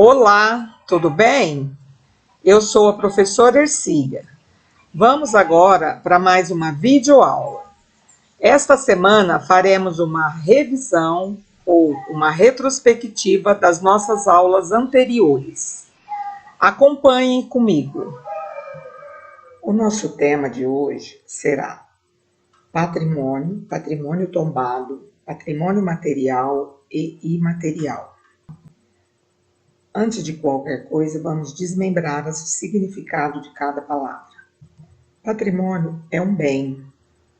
Olá, tudo bem? Eu sou a professora Ercília. Vamos agora para mais uma videoaula. Esta semana faremos uma revisão ou uma retrospectiva das nossas aulas anteriores. Acompanhem comigo. O nosso tema de hoje será patrimônio, patrimônio tombado, patrimônio material e imaterial. Antes de qualquer coisa, vamos desmembrar o significado de cada palavra. Patrimônio é um bem,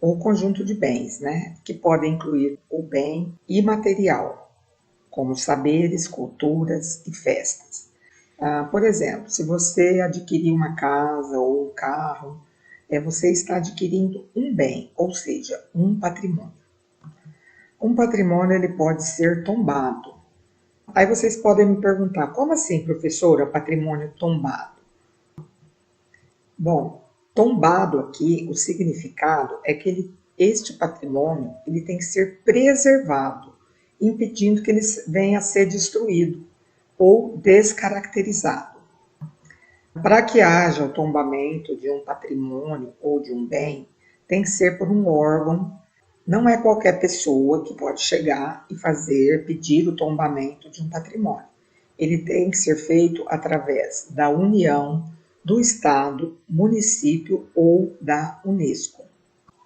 ou conjunto de bens, que podem incluir o bem imaterial, como saberes, culturas e festas. Por exemplo, se você adquirir uma casa ou um carro, você está adquirindo um bem, ou seja, um patrimônio. Um patrimônio ele pode ser tombado. Aí vocês podem me perguntar, como assim, professora, patrimônio tombado? Bom, tombado aqui, o significado é que este patrimônio ele tem que ser preservado, impedindo que ele venha a ser destruído ou descaracterizado. Para que haja o tombamento de um patrimônio ou de um bem, tem que ser por um órgão. Não é qualquer pessoa que pode chegar e pedir o tombamento de um patrimônio. Ele tem que ser feito através da União, do Estado, município ou da Unesco.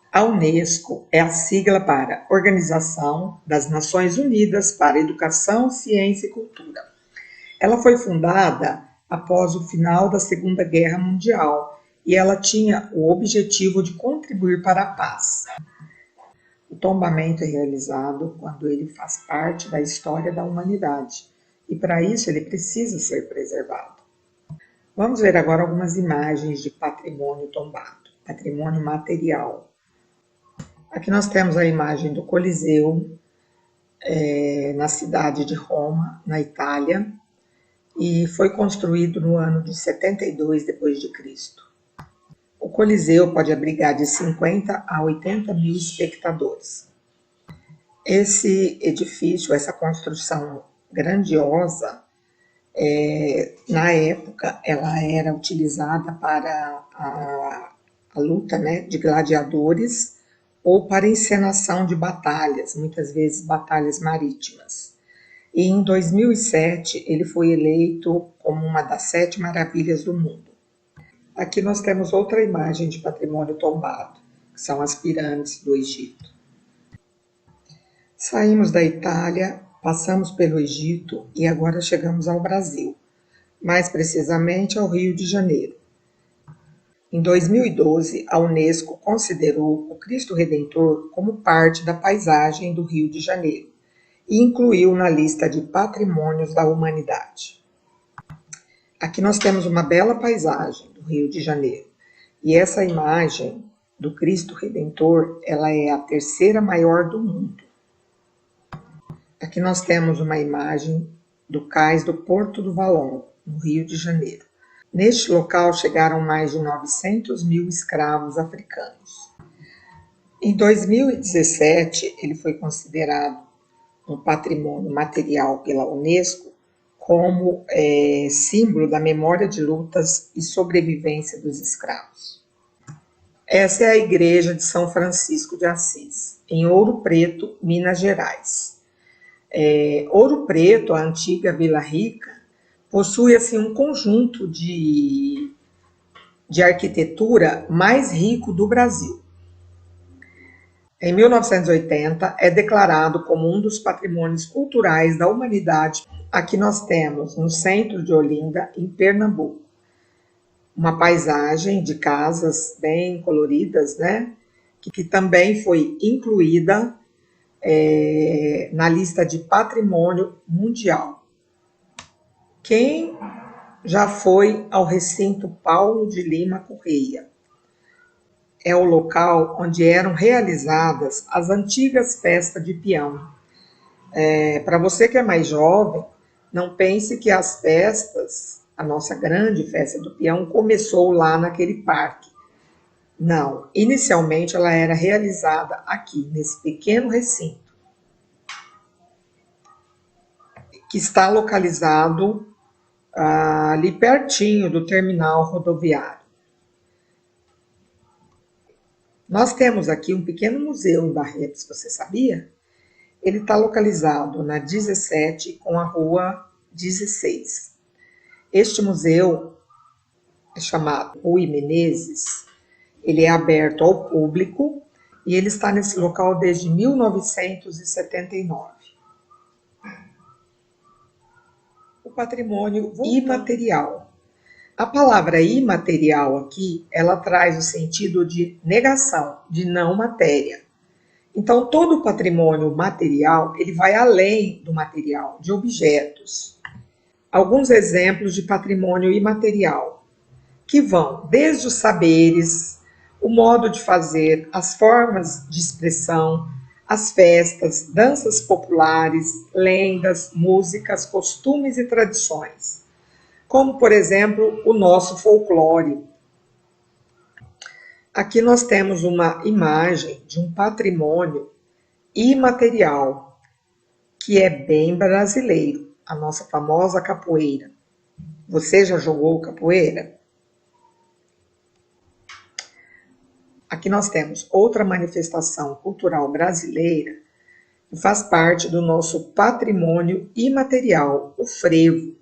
A Unesco é a sigla para Organização das Nações Unidas para Educação, Ciência e Cultura. Ela foi fundada após o final da Segunda Guerra Mundial e ela tinha o objetivo de contribuir para a paz. O tombamento é realizado quando ele faz parte da história da humanidade e para isso ele precisa ser preservado. Vamos ver agora algumas imagens de patrimônio tombado, patrimônio material. Aqui nós temos a imagem do Coliseu, na cidade de Roma, na Itália, e foi construído no ano de 72 depois de Cristo. O Coliseu pode abrigar de 50 a 80 mil espectadores. Esse edifício, essa construção grandiosa, na época ela era utilizada para a luta de gladiadores ou para encenação de batalhas, muitas vezes batalhas marítimas. E em 2007 ele foi eleito como uma das 7 maravilhas do mundo. Aqui nós temos outra imagem de patrimônio tombado, que são as pirâmides do Egito. Saímos da Itália, passamos pelo Egito e agora chegamos ao Brasil, mais precisamente ao Rio de Janeiro. Em 2012, a Unesco considerou o Cristo Redentor como parte da paisagem do Rio de Janeiro e incluiu na lista de patrimônios da humanidade. Aqui nós temos uma bela paisagem do Rio de Janeiro e essa imagem do Cristo Redentor, ela é a 3ª maior do mundo. Aqui nós temos uma imagem do cais do Porto do Valon, no Rio de Janeiro. Neste local chegaram mais de 900 mil escravos africanos. Em 2017, ele foi considerado um patrimônio material pela Unesco como símbolo da memória de lutas e sobrevivência dos escravos. Essa é a Igreja de São Francisco de Assis, em Ouro Preto, Minas Gerais. Ouro Preto, a antiga Vila Rica, possui assim, um conjunto de arquitetura mais rico do Brasil. Em 1980, é declarado como um dos patrimônios culturais da humanidade. Aqui nós temos, no centro de Olinda, em Pernambuco, uma paisagem de casas bem coloridas, que também foi incluída na lista de patrimônio mundial. Quem já foi ao recinto Paulo de Lima Correia? É o local onde eram realizadas as antigas festas de peão. Para você que é mais jovem, não pense que as festas, a nossa grande festa do peão, começou lá naquele parque. Não, inicialmente ela era realizada aqui, nesse pequeno recinto, que está localizado ali pertinho do terminal rodoviário. Nós temos aqui um pequeno museu em Barretos, você sabia? Ele está localizado na 17 com a rua 16. Este museu é chamado Rui Menezes, ele é aberto ao público e ele está nesse local desde 1979. O patrimônio imaterial. A palavra imaterial aqui, ela traz o sentido de negação, de não matéria. Então, todo o patrimônio material, ele vai além do material, de objetos. Alguns exemplos de patrimônio imaterial, que vão desde os saberes, o modo de fazer, as formas de expressão, as festas, danças populares, lendas, músicas, costumes e tradições, como, por exemplo, o nosso folclore. Aqui nós temos uma imagem de um patrimônio imaterial, que é bem brasileiro, a nossa famosa capoeira. Você já jogou capoeira? Aqui nós temos outra manifestação cultural brasileira que faz parte do nosso patrimônio imaterial, o frevo,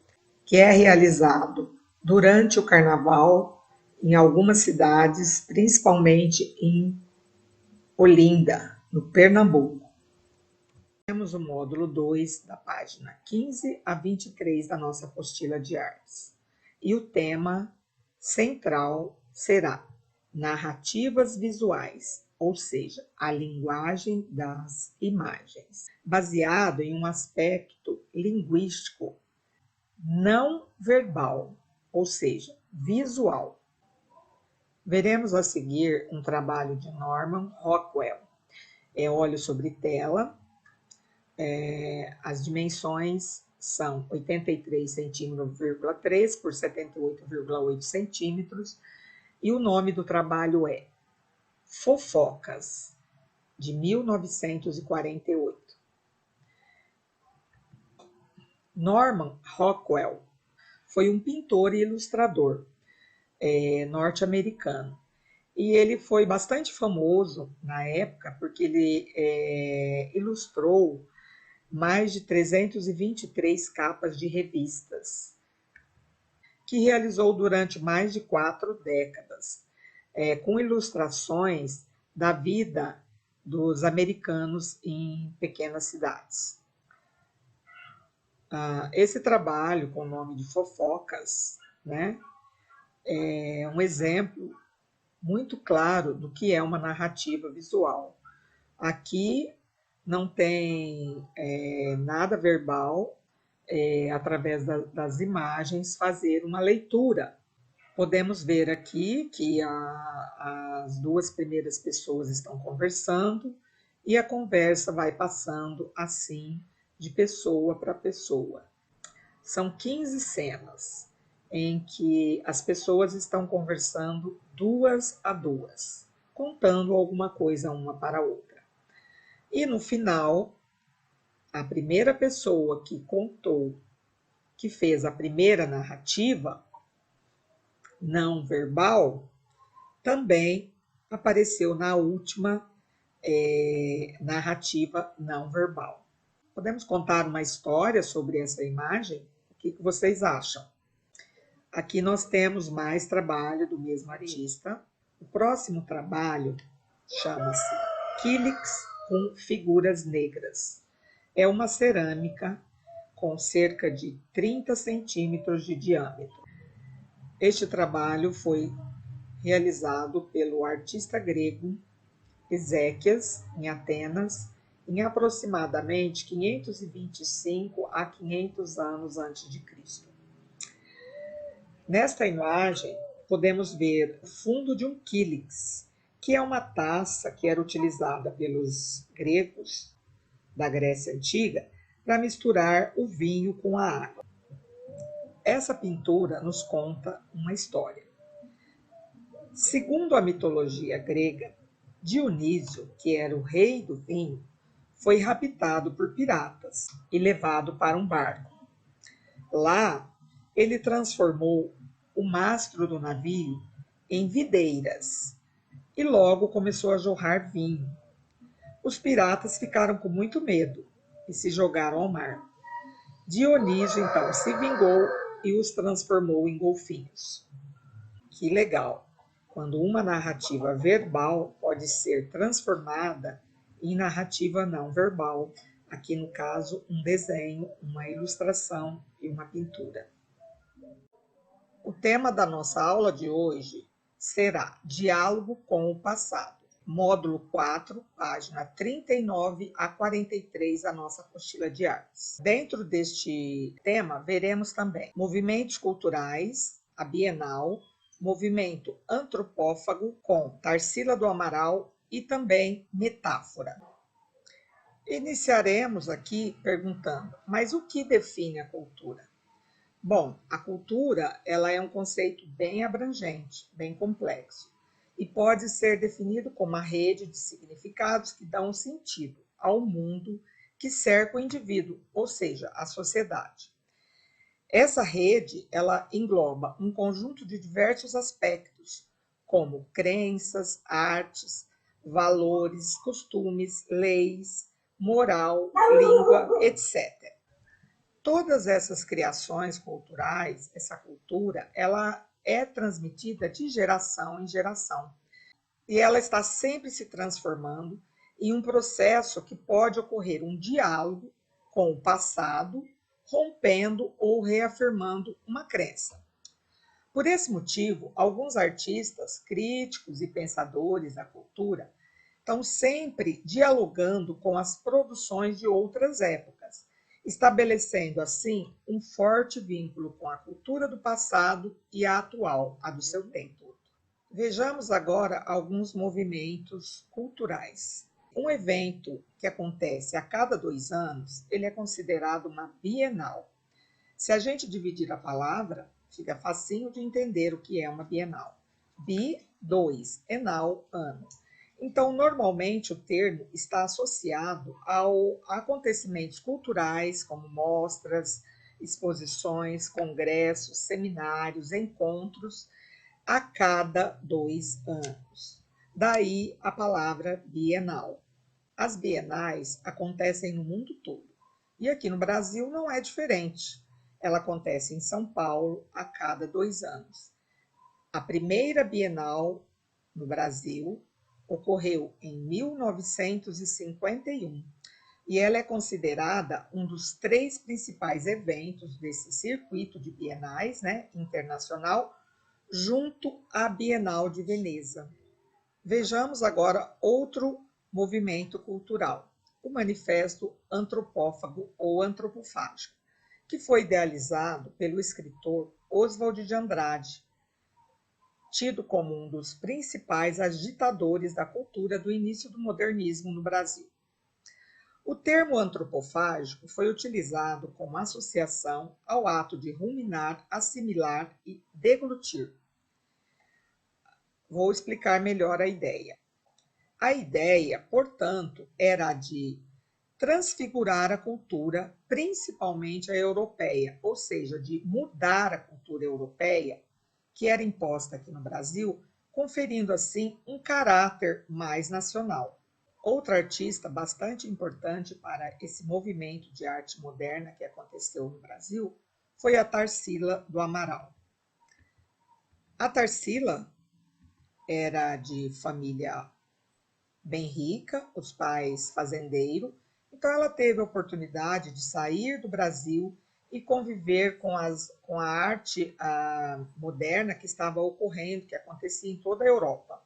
que é realizado durante o carnaval em algumas cidades, principalmente em Olinda, no Pernambuco. Temos o módulo 2 da página 15 a 23 da nossa apostila de artes. E o tema central será narrativas visuais, ou seja, a linguagem das imagens, baseado em um aspecto linguístico não verbal, ou seja, visual. Veremos a seguir um trabalho de Norman Rockwell. É óleo sobre tela. As dimensões são 83 centímetros,3 por 78,8 centímetros. E o nome do trabalho é Fofocas, de 1948. Norman Rockwell foi um pintor e ilustrador norte-americano. E ele foi bastante famoso na época porque ele ilustrou mais de 323 capas de revistas, que realizou durante mais de 4 décadas, com ilustrações da vida dos americanos em pequenas cidades. Esse trabalho, com o nome de Fofocas, né, é um exemplo muito claro do que é uma narrativa visual. Aqui não tem nada verbal, através das imagens, fazer uma leitura. Podemos ver aqui que as duas primeiras pessoas estão conversando e a conversa vai passando assim de pessoa para pessoa. São 15 cenas em que as pessoas estão conversando duas a duas, contando alguma coisa uma para a outra. E no final, a primeira pessoa que contou, que fez a primeira narrativa não verbal, também apareceu na última narrativa não verbal. Podemos contar uma história sobre essa imagem? O que vocês acham? Aqui nós temos mais trabalho do mesmo artista. O próximo trabalho chama-se Kílix com figuras negras. É uma cerâmica com cerca de 30 centímetros de diâmetro. Este trabalho foi realizado pelo artista grego Ezequias, em Atenas, em aproximadamente 525 a 500 anos antes de Cristo. Nesta imagem, podemos ver o fundo de um kílix, que é uma taça que era utilizada pelos gregos da Grécia Antiga para misturar o vinho com a água. Essa pintura nos conta uma história. Segundo a mitologia grega, Dionísio, que era o rei do vinho, foi raptado por piratas e levado para um barco. Lá, ele transformou o mastro do navio em videiras e logo começou a jorrar vinho. Os piratas ficaram com muito medo e se jogaram ao mar. Dionísio então se vingou e os transformou em golfinhos. Que legal! Quando uma narrativa verbal pode ser transformada em narrativa não verbal, aqui no caso, um desenho, uma ilustração e uma pintura. O tema da nossa aula de hoje será Diálogo com o Passado. Módulo 4, página 39 a 43 da nossa apostila de artes. Dentro deste tema, veremos também movimentos culturais, a Bienal, movimento antropófago com Tarsila do Amaral e também metáfora. Iniciaremos aqui perguntando, mas o que define a cultura? Bom, a cultura ela é um conceito bem abrangente, bem complexo, e pode ser definido como uma rede de significados que dão sentido ao mundo que cerca o indivíduo, ou seja, a sociedade. Essa rede ela engloba um conjunto de diversos aspectos, como crenças, artes, valores, costumes, leis, moral, língua, etc. Todas essas criações culturais, essa cultura, ela é transmitida de geração em geração. E ela está sempre se transformando em um processo que pode ocorrer um diálogo com o passado, rompendo ou reafirmando uma crença. Por esse motivo, alguns artistas, críticos e pensadores da cultura estão sempre dialogando com as produções de outras épocas, estabelecendo assim um forte vínculo com a cultura do passado e a atual, a do seu tempo. Vejamos agora alguns movimentos culturais. Um evento que acontece a cada 2 anos, ele é considerado uma bienal. Se a gente dividir a palavra, fica facinho de entender o que é uma bienal. Bi, 2, enal, ano. Então, normalmente, o termo está associado a acontecimentos culturais, como mostras, exposições, congressos, seminários, encontros, a cada 2 anos. Daí a palavra bienal. As bienais acontecem no mundo todo. E aqui no Brasil não é diferente. Ela acontece em São Paulo a cada 2 anos. A primeira bienal no Brasil ocorreu em 1951 e ela é considerada um dos 3 principais eventos desse circuito de bienais, internacional, junto à Bienal de Veneza. Vejamos agora outro movimento cultural, o Manifesto Antropófago ou Antropofágico, que foi idealizado pelo escritor Oswald de Andrade, tido como um dos principais agitadores da cultura do início do modernismo no Brasil. O termo antropofágico foi utilizado como associação ao ato de ruminar, assimilar e deglutir. Vou explicar melhor a ideia. A ideia, portanto, era a de transfigurar a cultura, principalmente a europeia, ou seja, de mudar a cultura europeia que era imposta aqui no Brasil, conferindo assim um caráter mais nacional. Outra artista bastante importante para esse movimento de arte moderna que aconteceu no Brasil foi a Tarsila do Amaral. A Tarsila era de família bem rica, os pais fazendeiros, então ela teve a oportunidade de sair do Brasil e conviver com a arte moderna que estava ocorrendo, que acontecia em toda a Europa.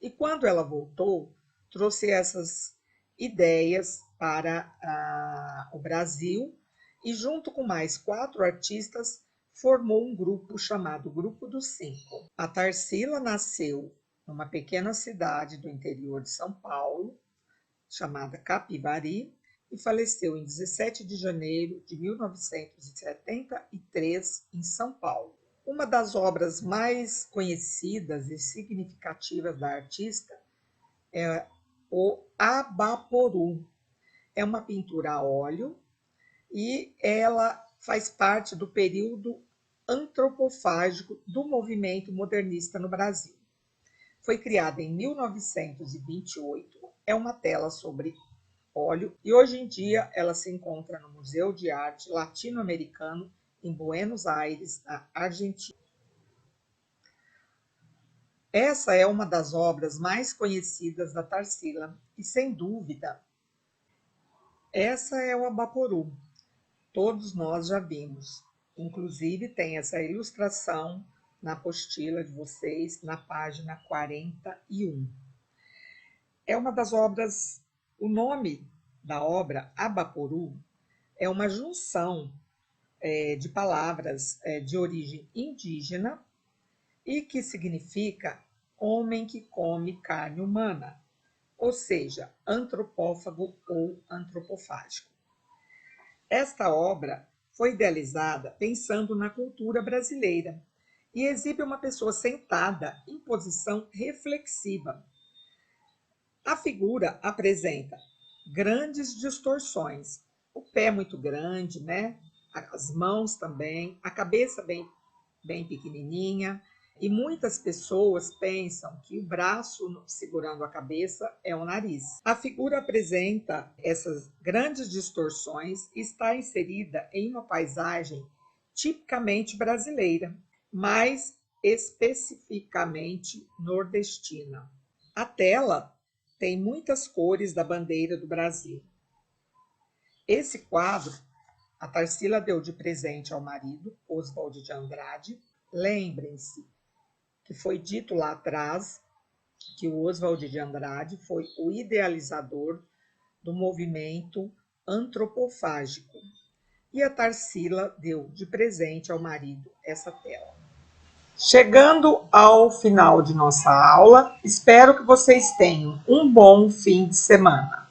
E quando ela voltou, trouxe essas ideias para o Brasil e, junto com mais 4 artistas, formou um grupo chamado Grupo dos 5. A Tarsila nasceu numa pequena cidade do interior de São Paulo, chamada Capivari, e faleceu em 17 de janeiro de 1973, em São Paulo. Uma das obras mais conhecidas e significativas da artista é o Abaporu. É uma pintura a óleo e ela faz parte do período antropofágico do movimento modernista no Brasil. Foi criada em 1928, é uma tela sobre óleo e hoje em dia ela se encontra no Museu de Arte Latino-Americano em Buenos Aires, na Argentina. Essa é uma das obras mais conhecidas da Tarsila e, sem dúvida, essa é o Abaporu. Todos nós já vimos. Inclusive, tem essa ilustração na apostila de vocês, na página 41. É uma das obras, o nome da obra, Abaporu, é uma junção de palavras de origem indígena e que significa homem que come carne humana, ou seja, antropófago ou antropofágico. Esta obra foi idealizada pensando na cultura brasileira e exibe uma pessoa sentada em posição reflexiva. A figura apresenta grandes distorções, o pé muito grande, né? As mãos também, a cabeça bem pequenininha, e muitas pessoas pensam que o braço segurando a cabeça é o nariz. A figura apresenta essas grandes distorções e está inserida em uma paisagem tipicamente brasileira, mais especificamente nordestina. A tela tem muitas cores da bandeira do Brasil. Esse quadro a Tarsila deu de presente ao marido, Oswald de Andrade. Lembrem-se que foi dito lá atrás que o Oswald de Andrade foi o idealizador do movimento antropofágico. E a Tarsila deu de presente ao marido essa tela. Chegando ao final de nossa aula, espero que vocês tenham um bom fim de semana.